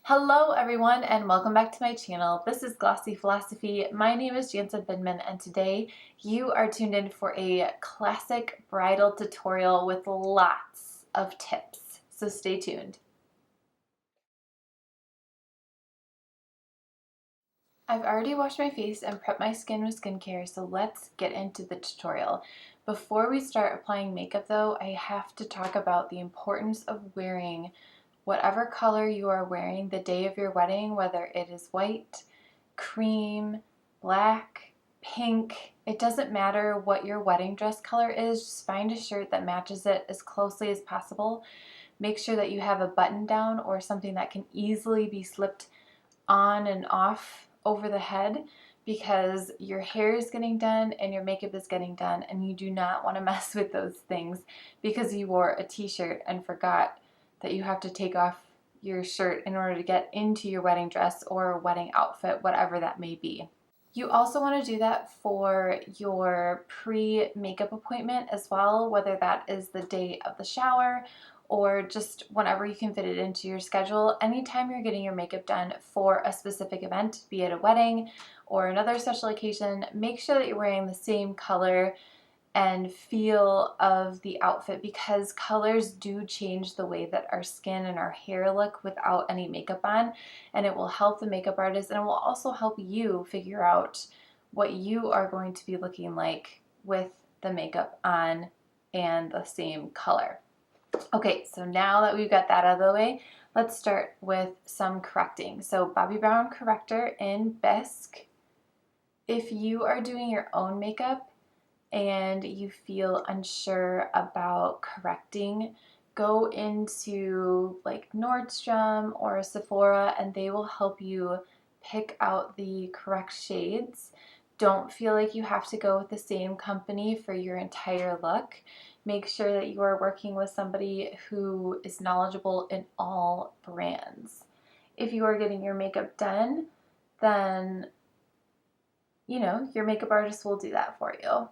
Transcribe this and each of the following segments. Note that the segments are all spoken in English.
Hello everyone and welcome back to my channel. This is Glossy Philosophy. My name is Jansen Bindman and today you are tuned in for a classic bridal tutorial with lots of tips. So stay tuned. I've already washed my face and prepped my skin with skincare, so let's get into the tutorial. Before we start applying makeup though, I have to talk about the importance of wearing whatever color you are wearing the day of your wedding, whether it is white, cream, black, pink. It doesn't matter what your wedding dress color is, just find a shirt that matches it as closely as possible. Make sure that you have a button down or something that can easily be slipped on and off over the head, because your hair is getting done and your makeup is getting done and you do not want to mess with those things because you wore a t-shirt and forgot that you have to take off your shirt in order to get into your wedding dress or wedding outfit, whatever that may be. You also want to do that for your pre-makeup appointment as well, whether that is the day of the shower or just whenever you can fit it into your schedule. Anytime you're getting your makeup done for a specific event, be it a wedding or another special occasion, make sure that you're wearing the same color and feel of the outfit, because colors do change the way that our skin and our hair look without any makeup on, and it will help the makeup artist and it will also help you figure out what you are going to be looking like with the makeup on and the same color. Okay, so now that we've got that out of the way, let's start with some correcting. So Bobbi Brown Corrector in Bisque. If you are doing your own makeup and you feel unsure about correcting, go into like Nordstrom or Sephora and they will help you pick out the correct shades. Don't feel like you have to go with the same company for your entire look. Make sure that you are working with somebody who is knowledgeable in all brands. If you are getting your makeup done, then your makeup artist will do that for you.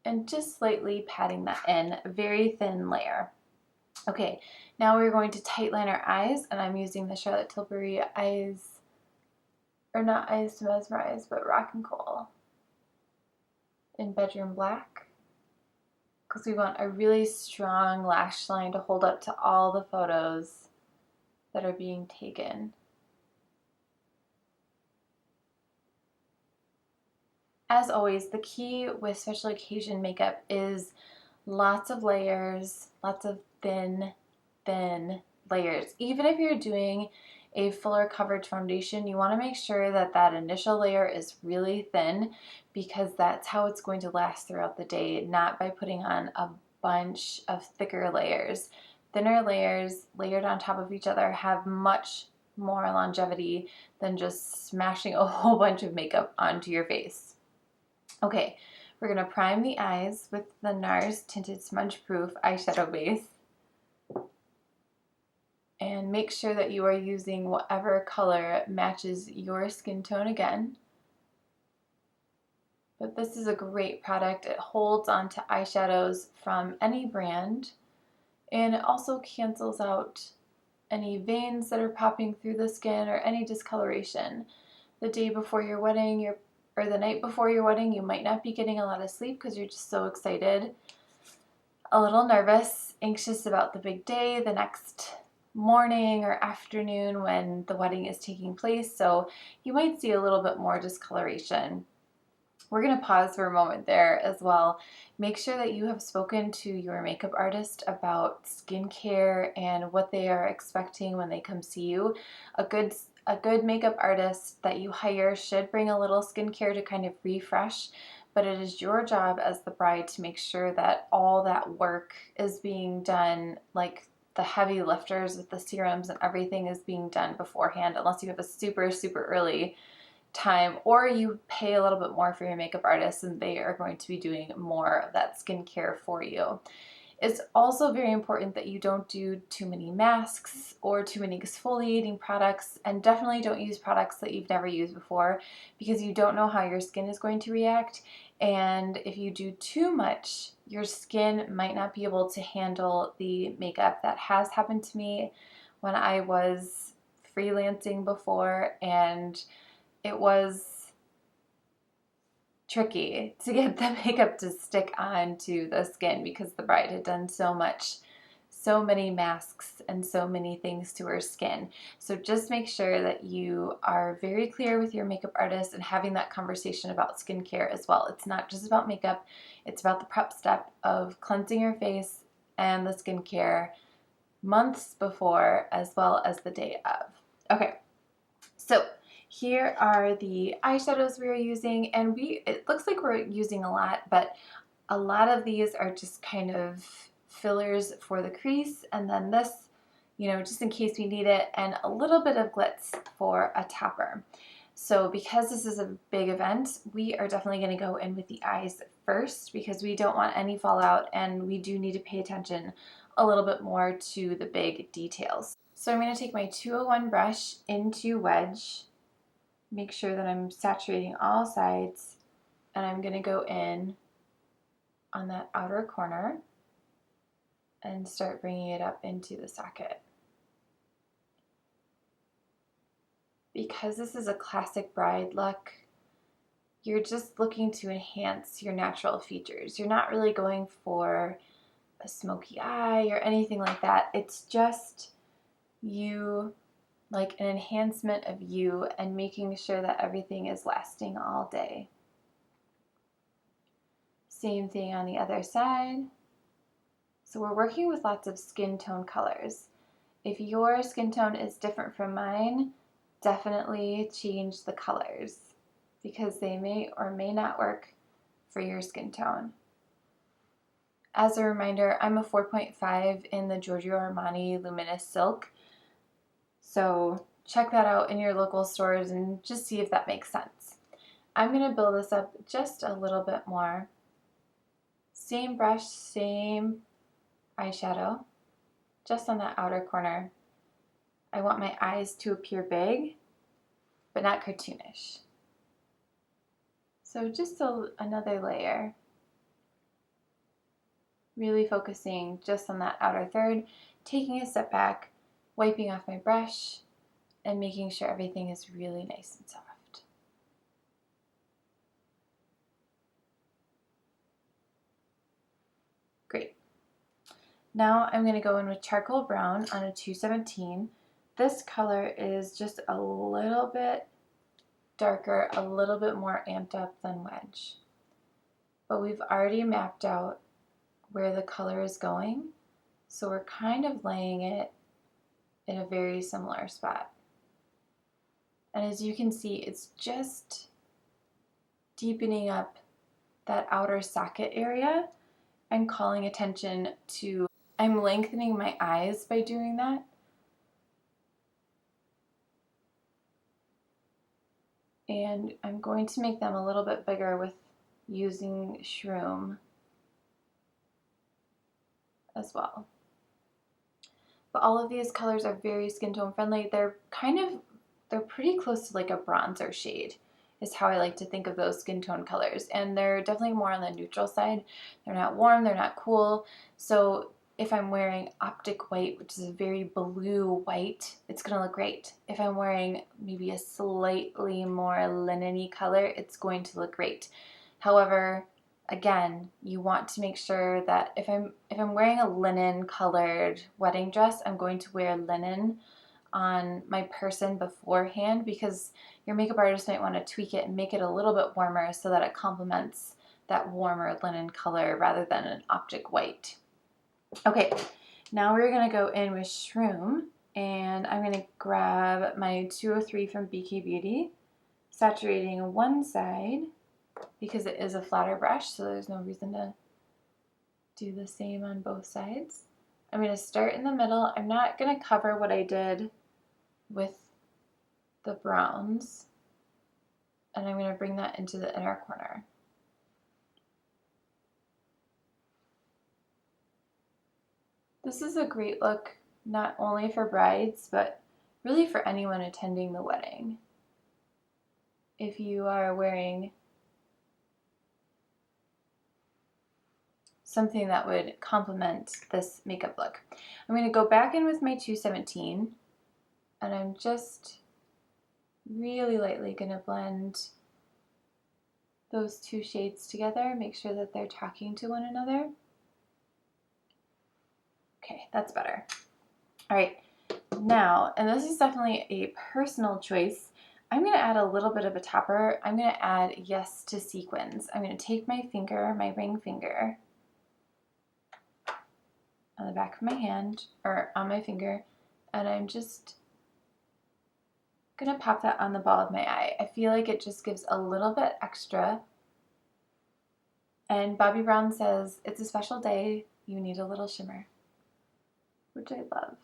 And just slightly patting that in, a very thin layer. Okay, now we're going to tightline our eyes, and I'm using the Charlotte Tilbury Eyes, or not Eyes to Mesmerize, but Rock and Kohl in Bedroom Black, because we want a really strong lash line to hold up to all the photos that are being taken. As always, the key with special occasion makeup is lots of layers, lots of thin layers. Even if you're doing a fuller coverage foundation, you want to make sure that that initial layer is really thin, because that's how it's going to last throughout the day, not by putting on a bunch of thicker layers. Thinner layers layered on top of each other have much more longevity than just smashing a whole bunch of makeup onto your face. Okay, we're going to prime the eyes with the NARS Tinted Smudge Proof eyeshadow base. And make sure that you are using whatever color matches your skin tone again. But this is a great product. It holds onto eyeshadows from any brand, and it also cancels out any veins that are popping through the skin or any discoloration. The day before your wedding, or the night before your wedding, you might not be getting a lot of sleep because you're just so excited, a little nervous, anxious about the big day, the next morning or afternoon when the wedding is taking place, so you might see a little bit more discoloration. We're going to pause for a moment there as well. Make sure that you have spoken to your makeup artist about skincare and what they are expecting when they come see you. A good makeup artist that you hire should bring a little skincare to kind of refresh, but it is your job as the bride to make sure that all that work is being done, like the heavy lifters with the serums and everything is being done beforehand, unless you have a super early time or you pay a little bit more for your makeup artist and they are going to be doing more of that skincare for you. It's also very important that you don't do too many masks or too many exfoliating products, and definitely don't use products that you've never used before, because you don't know how your skin is going to react, And if you do too much, your skin might not be able to handle the makeup. That has happened to me when I was freelancing before, and it was tricky to get the makeup to stick onto the skin because the bride had done so many masks and so many things to her skin. So just make sure that you are very clear with your makeup artist and having that conversation about skincare as well. It's not just about makeup, it's about the prep step of cleansing your face and the skincare months before as well as the day of. Okay, so here are the eyeshadows we are using, and it looks like we're using a lot, but a lot of these are just kind of fillers for the crease, and then this, you know, just in case we need it, and a little bit of glitz for a topper. So because this is a big event, we are definitely going to go in with the eyes first because we don't want any fallout, and we do need to pay attention a little bit more to the big details. So I'm going to take my 201 brush into Wedge, make sure that I'm saturating all sides, and I'm going to go in on that outer corner and start bringing it up into the socket. Because this is a classic bride look, you're just looking to enhance your natural features. You're not really going for a smoky eye or anything like that. It's just you, like an enhancement of you, and making sure that everything is lasting all day. Same thing on the other side. So we're working with lots of skin tone colors. If your skin tone is different from mine, definitely change the colors because they may or may not work for your skin tone. As a reminder, I'm a 4.5 in the Giorgio Armani Luminous Silk. So check that out in your local stores and just see if that makes sense. I'm going to build this up just a little bit more. Same brush, same eyeshadow, just on that outer corner. I want my eyes to appear big, but not cartoonish. So just another layer. Really focusing just on that outer third, taking a step back, wiping off my brush, and making sure everything is really nice and soft. Great. Now I'm going to go in with Charcoal Brown on a 217. This color is just a little bit darker, a little bit more amped up than Wedge. But we've already mapped out where the color is going, so we're kind of laying it in a very similar spot. And as you can see, it's just deepening up that outer socket area and calling attention to, I'm lengthening my eyes by doing that. And I'm going to make them a little bit bigger with using Shroom as well. But all of these colors are very skin tone friendly. They're pretty close to like a bronzer shade is how I like to think of those skin tone colors. And they're definitely more on the neutral side. They're not warm, they're not cool. So if I'm wearing Optic White, which is a very blue white, it's going to look great. If I'm wearing maybe a slightly more linen-y color, it's going to look great. However, again, you want to make sure that if I'm wearing a linen colored wedding dress, I'm going to wear linen on my person beforehand because your makeup artist might want to tweak it and make it a little bit warmer so that it complements that warmer linen color rather than an Optic White. Okay, now we're going to go in with Shroom, and I'm going to grab my 203 from BK Beauty, saturating one side because it is a flatter brush, so there's no reason to do the same on both sides. I'm going to start in the middle. I'm not going to cover what I did with the browns, and I'm going to bring that into the inner corner. This is a great look not only for brides, but really for anyone attending the wedding. If you are wearing something that would complement this makeup look. I'm going to go back in with my 217, and I'm just really lightly going to blend those two shades together, make sure that they're talking to one another. Okay, that's better. All right, now, and this is definitely a personal choice, I'm going to add a little bit of a topper. I'm going to add Yes to Sequins. I'm going to take my finger, my ring finger, on the back of my hand, or on my finger, and I'm just going to pop that on the ball of my eye. I feel like it just gives a little bit extra. And Bobbi Brown says, it's a special day, you need a little shimmer, which I love.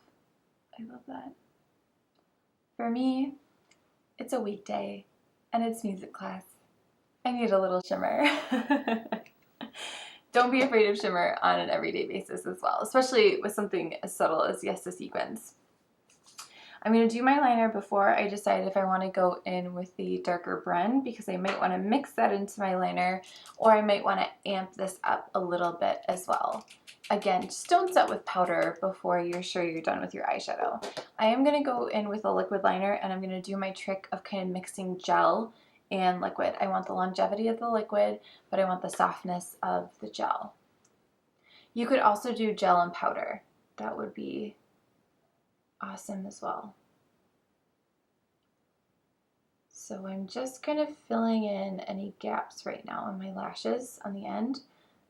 I love that. For me, it's a weekday and it's music class. I need a little shimmer. Don't be afraid of shimmer on an everyday basis as well, especially with something as subtle as Yes to Sequins. I'm going to do my liner before I decide if I want to go in with the darker Brun, because I might want to mix that into my liner, or I might want to amp this up a little bit as well. Again, just don't set with powder before you're sure you're done with your eyeshadow. I am going to go in with a liquid liner, and I'm going to do my trick of kind of mixing gel and liquid. I want the longevity of the liquid, but I want the softness of the gel. You could also do gel and powder. That would be awesome as well. So I'm just kind of filling in any gaps right now on my lashes on the end.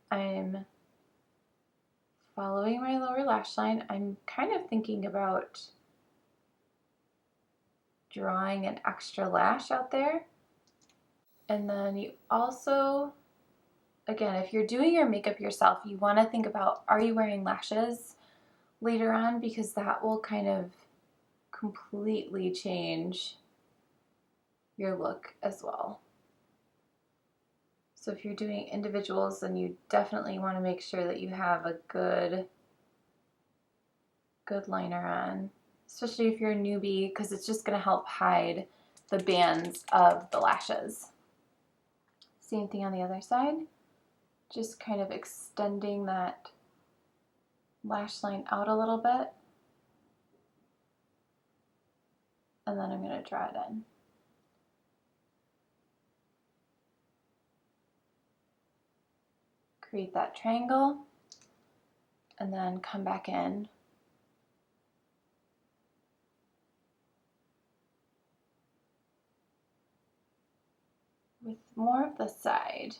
I'm following my lower lash line. I'm kind of thinking about drawing an extra lash out there. And then you also, again, if you're doing your makeup yourself, you want to think about, are you wearing lashes later on, because that will kind of completely change your look as well. So if you're doing individuals, then you definitely want to make sure that you have a good liner on, especially if you're a newbie, because it's just going to help hide the bands of the lashes. Same thing on the other side, just kind of extending that lash line out a little bit, and then I'm going to draw it in. Create that triangle, and then come back in with more of the side.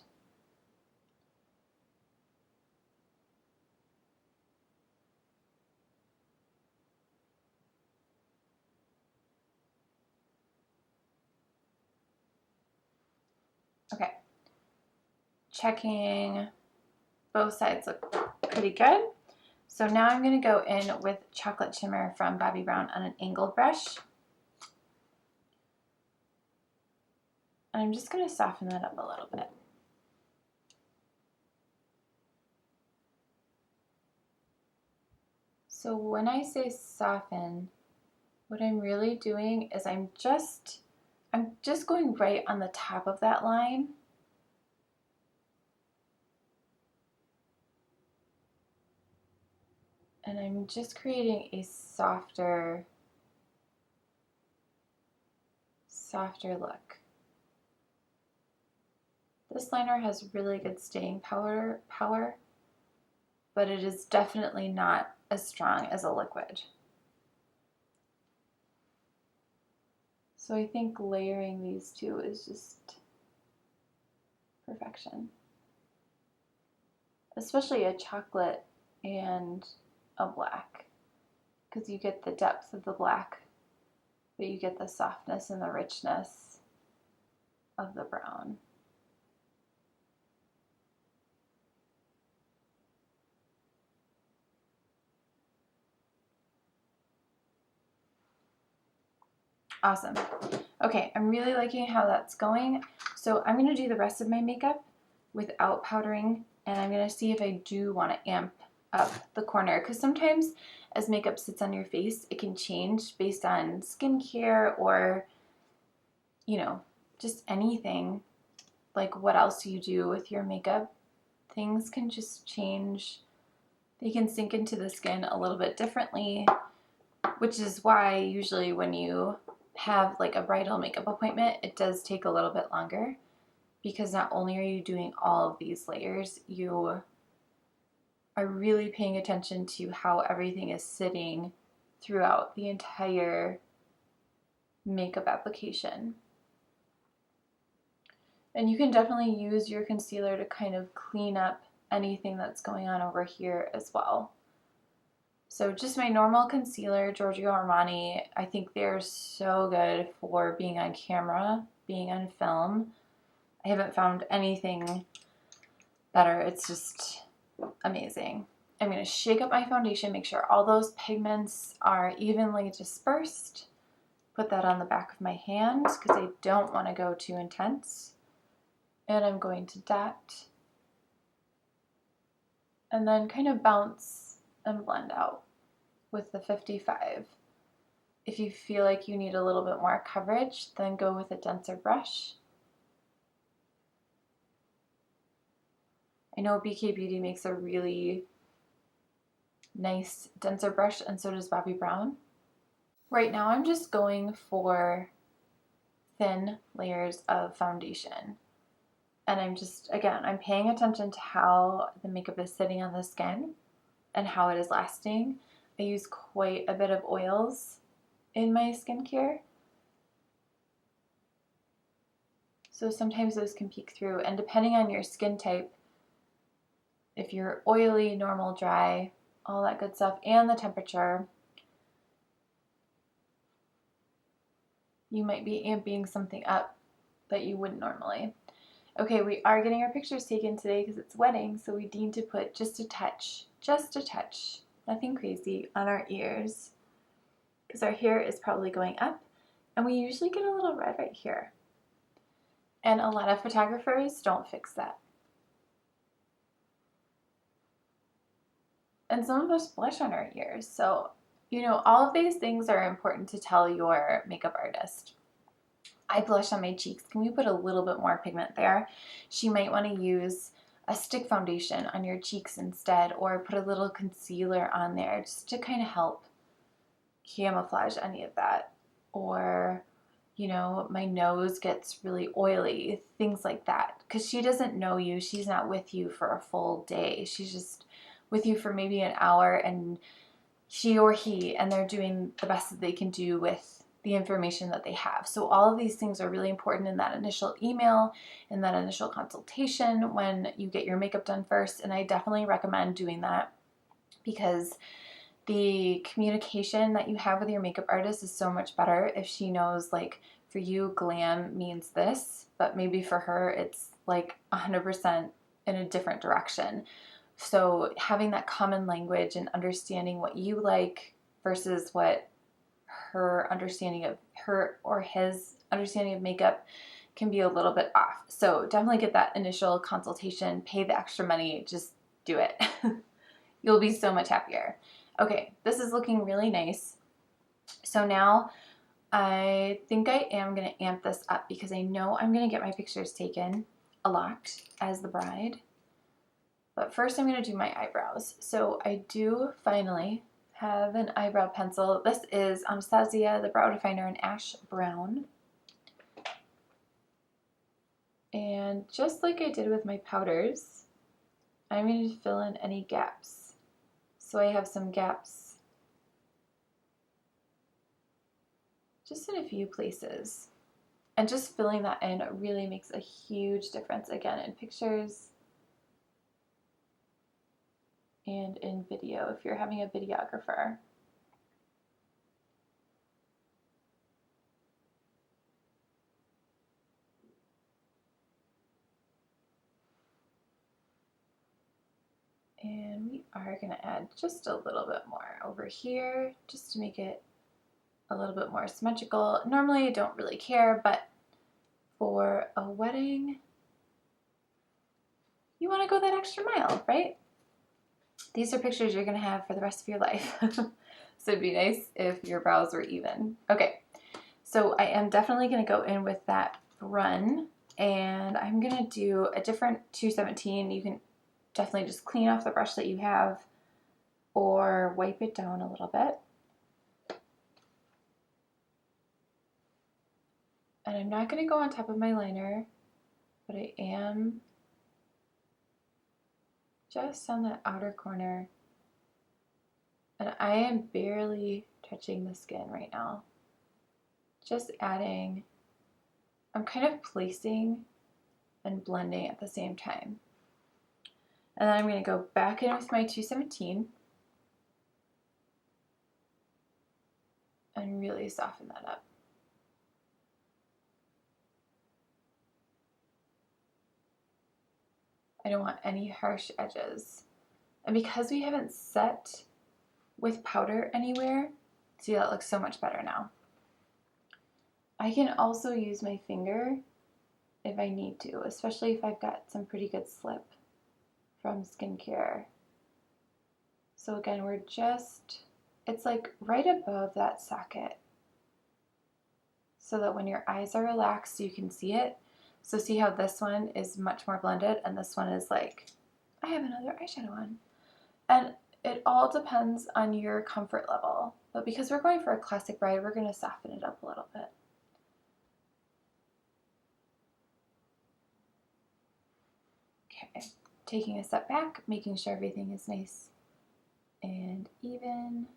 Okay, checking both sides look pretty good. So now I'm going to go in with Chocolate Shimmer from Bobbi Brown on an angled brush. And I'm just going to soften that up a little bit. So when I say soften, what I'm really doing is I'm just going right on the top of that line. And I'm just creating a softer look. This liner has really good staying power, but it is definitely not as strong as a liquid. So I think layering these two is just perfection. Especially a chocolate and a black, because you get the depth of the black, but you get the softness and the richness of the brown. Awesome. Okay, I'm really liking how that's going. So I'm going to do the rest of my makeup without powdering, and I'm going to see if I do want to amp up the corner, because sometimes as makeup sits on your face, it can change based on skincare or, you know, just anything, like what else you do with your makeup things can just change. They can sink into the skin a little bit differently, which is why usually when you have like a bridal makeup appointment, it does take a little bit longer, because not only are you doing all of these layers, you are really paying attention to how everything is sitting throughout the entire makeup application. And you can definitely use your concealer to kind of clean up anything that's going on over here as well. So just my normal concealer, Giorgio Armani, I think they're so good for being on camera, being on film. I haven't found anything better. It's just amazing. I'm going to shake up my foundation, make sure all those pigments are evenly dispersed. Put that on the back of my hand because I don't want to go too intense. And I'm going to dot and then kind of bounce and blend out with the 55. If you feel like you need a little bit more coverage, then go with a denser brush. I know BK Beauty makes a really nice denser brush, and so does Bobbi Brown. Right now I'm just going for thin layers of foundation. And I'm just, again, I'm paying attention to how the makeup is sitting on the skin and how it is lasting. I use quite a bit of oils in my skincare, so sometimes those can peek through. And depending on your skin type, if you're oily, normal, dry, all that good stuff, and the temperature, you might be amping something up that you wouldn't normally. Okay, we are getting our pictures taken today because it's wedding, so we need to put just a touch, nothing crazy, on our ears, because our hair is probably going up, and we usually get a little red right here. And a lot of photographers don't fix that. And some of us blush on our ears, so, you know, all of these things are important to tell your makeup artist. I blush on my cheeks. Can we put a little bit more pigment there? She might want to use a stick foundation on your cheeks instead, or put a little concealer on there just to kind of help camouflage any of that. Or, you know, my nose gets really oily, things like that. Because she doesn't know you. She's not with you for a full day. She's just with you for maybe an hour, and she or he, and they're doing the best that they can do with the information that they have. So all of these things are really important in that initial email, in that initial consultation when you get your makeup done first. And I definitely recommend doing that, because the communication that you have with your makeup artist is so much better if she knows, like, for you glam means this, but maybe for her it's like 100% in a different direction. So having that common language and understanding what you like versus what her understanding of her or his understanding of makeup can be a little bit off. So definitely get that initial consultation, pay the extra money, just do it. You'll be so much happier. Okay, this is looking really nice. So now I think I am going to amp this up because I know I'm going to get my pictures taken a lot as the bride. But first I'm going to do my eyebrows. So I do finally have an eyebrow pencil. This is Anastasia, the Brow Definer in Ash Brown. And just like I did with my powders, I'm going to fill in any gaps. So I have some gaps just in a few places. And just filling that in really makes a huge difference, again, in pictures and in video if you're having a videographer. And we are going to add just a little bit more over here just to make it a little bit more symmetrical. Normally I don't really care, but for a wedding, you want to go that extra mile, right? These are pictures you're going to have for the rest of your life. So it'd be nice if your brows were even. Okay, so I am definitely going to go in with that Brun, and I'm going to do a different 217. You can definitely just clean off the brush that you have or wipe it down a little bit. And I'm not going to go on top of my liner, but I am just on that outer corner. And I am barely touching the skin right now. Just adding, I'm kind of placing and blending at the same time. And then I'm going to go back in with my 217 and really soften that up. I don't want any harsh edges. And because we haven't set with powder anywhere, see, that looks so much better now. I can also use my finger if I need to, especially if I've got some pretty good slip from skincare. So again, we're just, it's like right above that socket, so that when your eyes are relaxed, you can see it. So see how this one is much more blended and this one is like, I have another eyeshadow on. And it all depends on your comfort level. But because we're going for a classic bride, we're going to soften it up a little bit. Okay, taking a step back, making sure everything is nice and even.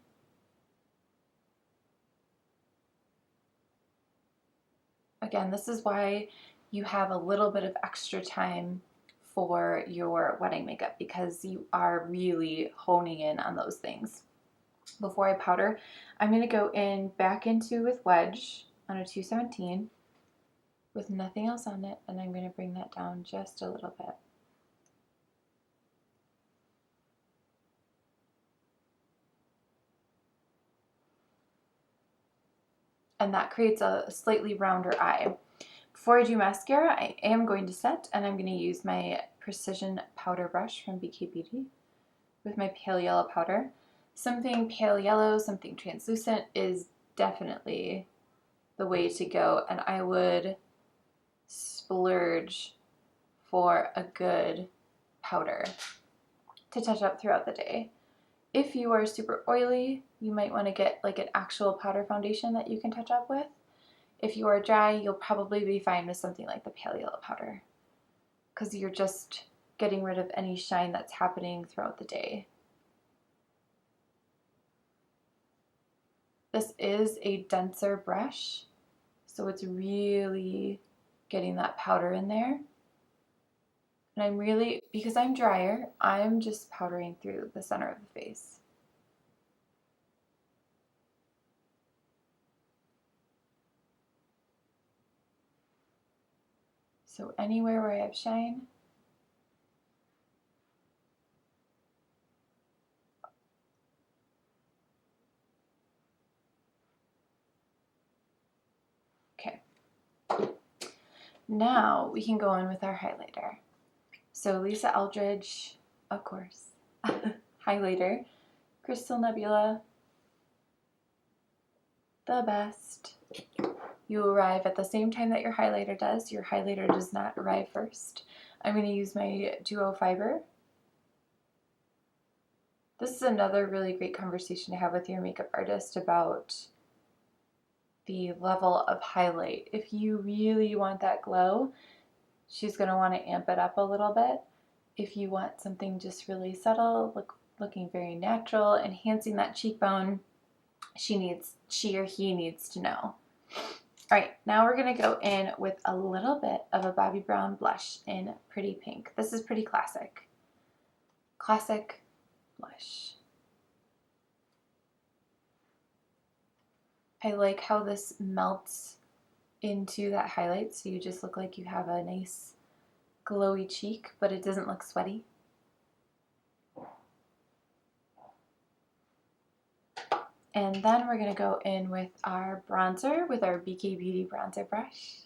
Again, this is why you have a little bit of extra time for your wedding makeup, because you are really honing in on those things. Before I powder, I'm going to go in back into with Wedge on a 217 with nothing else on it, and I'm going to bring that down just a little bit. And that creates a slightly rounder eye. Before I do mascara, I am going to set, and I'm going to use my Precision Powder Brush from BK Beauty with my pale yellow powder. Something pale yellow, something translucent is definitely the way to go, and I would splurge for a good powder to touch up throughout the day. If you are super oily, you might want to get like an actual powder foundation that you can touch up with. If you are dry, you'll probably be fine with something like the pale yellow powder, because you're just getting rid of any shine that's happening throughout the day. This is a denser brush, so it's really getting that powder in there. And I'm really, because I'm drier, I'm just powdering through the center of the face. So anywhere where I have shine, okay. Now we can go in with our highlighter. So Lisa Eldridge, of course, highlighter, Crystal Nebula, the best. You arrive at the same time that your highlighter does. Your highlighter does not arrive first. I'm going to use my Duo Fiber. This is another really great conversation to have with your makeup artist about the level of highlight. If you really want that glow, she's going to want to amp it up a little bit. If you want something just really subtle, looking very natural, enhancing that cheekbone, she or he needs to know. All right, now we're going to go in with a little bit of a Bobbi Brown blush in Pretty Pink. This is pretty classic. Classic blush. I like how this melts into that highlight, so you just look like you have a nice glowy cheek, but it doesn't look sweaty. And then we're going to go in with our bronzer with our BK Beauty bronzer brush.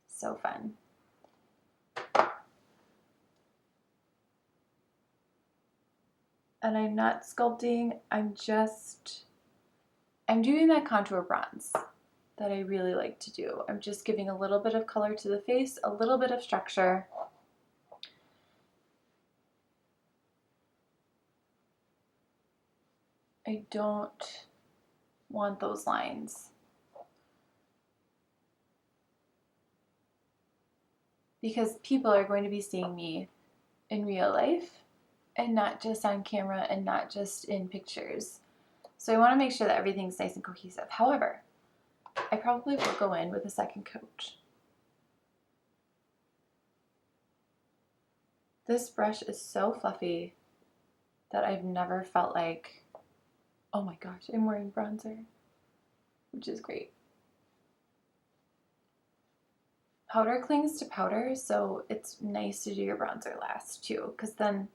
So fun. And I'm not sculpting, I'm doing that contour bronze that I really like to do. I'm just giving a little bit of color to the face, a little bit of structure. I don't want those lines. Because people are going to be seeing me in real life and not just on camera and not just in pictures. So I want to make sure that everything's nice and cohesive. However, I probably will go in with a second coat. This brush is so fluffy that I've never felt like, oh my gosh, I'm wearing bronzer, which is great. Powder clings to powder, so it's nice to do your bronzer last too, because then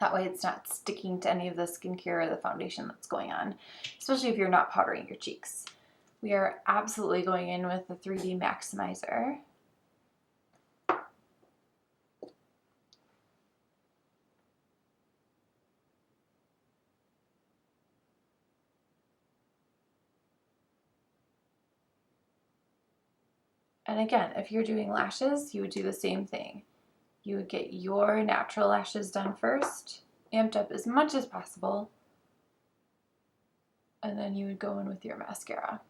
that way it's not sticking to any of the skincare or the foundation that's going on, especially if you're not powdering your cheeks. We are absolutely going in with the 3D Maximizer. And again, if you're doing lashes, you would do the same thing. You would get your natural lashes done first, amped up as much as possible, and then you would go in with your mascara.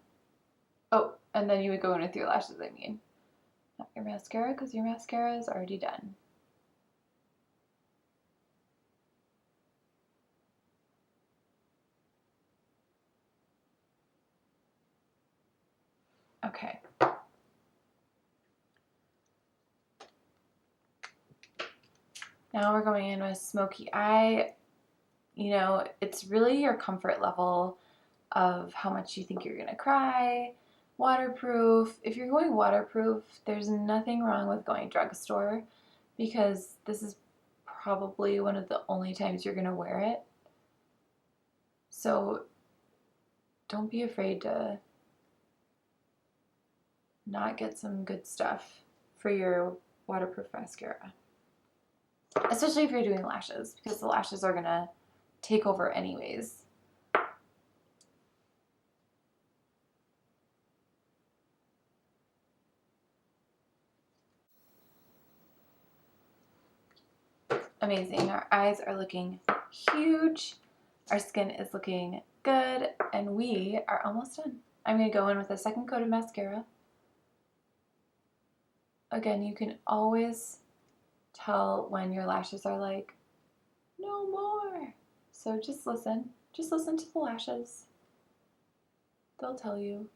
Oh, and then you would go in with your lashes, I mean. Not your mascara, because your mascara is already done. Okay. Now we're going in with Smokey Eye. You know, it's really your comfort level of how much you think you're gonna cry. Waterproof. If you're going waterproof, there's nothing wrong with going drugstore, because this is probably one of the only times you're gonna wear it. So don't be afraid to not get some good stuff for your waterproof mascara. Especially if you're doing lashes, because the lashes are gonna take over anyways. Amazing. Our eyes are looking huge. Our skin is looking good, and we are almost done. I'm gonna go in with a second coat of mascara. Again, you can always tell when your lashes are like, no more. So just listen to the lashes. They'll tell you.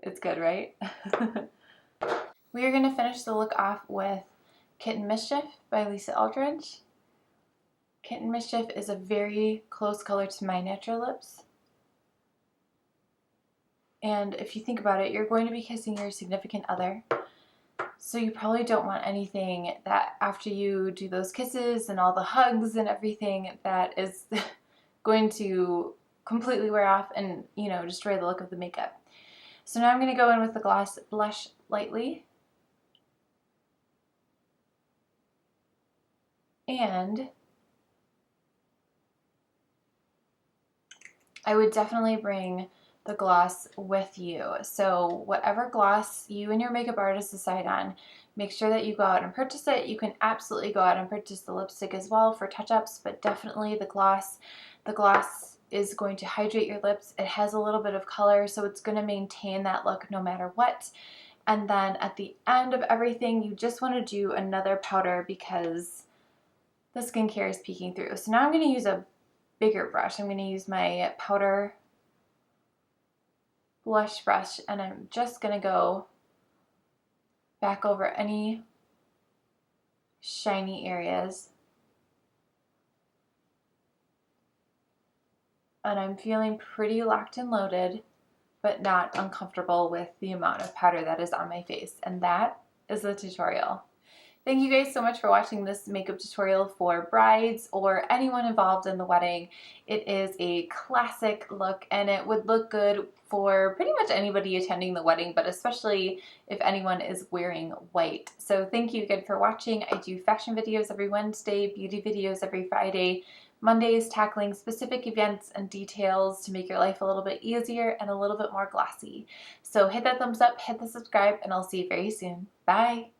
It's good, right? We are going to finish the look off with Kitten Mischief by ELDRIDGE. Kitten Mischief is a very close color to my natural lips. And if you think about it, you're going to be kissing your significant other. So you probably don't want anything that after you do those kisses and all the hugs and everything that is going to completely wear off and, you know, destroy the look of the makeup. So now I'm going to go in with the gloss blush lightly. And I would definitely bring the gloss with you. So whatever gloss you and your makeup artist decide on, make sure that you go out and purchase it. You can absolutely go out and purchase the lipstick as well for touch-ups, but definitely the gloss. The gloss is going to hydrate your lips. It has a little bit of color, so it's going to maintain that look no matter what. And then at the end of everything, you just want to do another powder because the skincare is peeking through. So now I'm going to use a bigger brush. I'm going to use my powder blush brush, and I'm just going to go back over any shiny areas. And I'm feeling pretty locked and loaded, but not uncomfortable with the amount of powder that is on my face. And that is the tutorial. Thank you guys so much for watching this makeup tutorial for brides or anyone involved in the wedding. It is a classic look, and it would look good for pretty much anybody attending the wedding, but especially if anyone is wearing white. So thank you again for watching. I do fashion videos every Wednesday, beauty videos every Friday, Mondays tackling specific events and details to make your life a little bit easier and a little bit more glossy. So hit that thumbs up, hit the subscribe, and I'll see you very soon. Bye!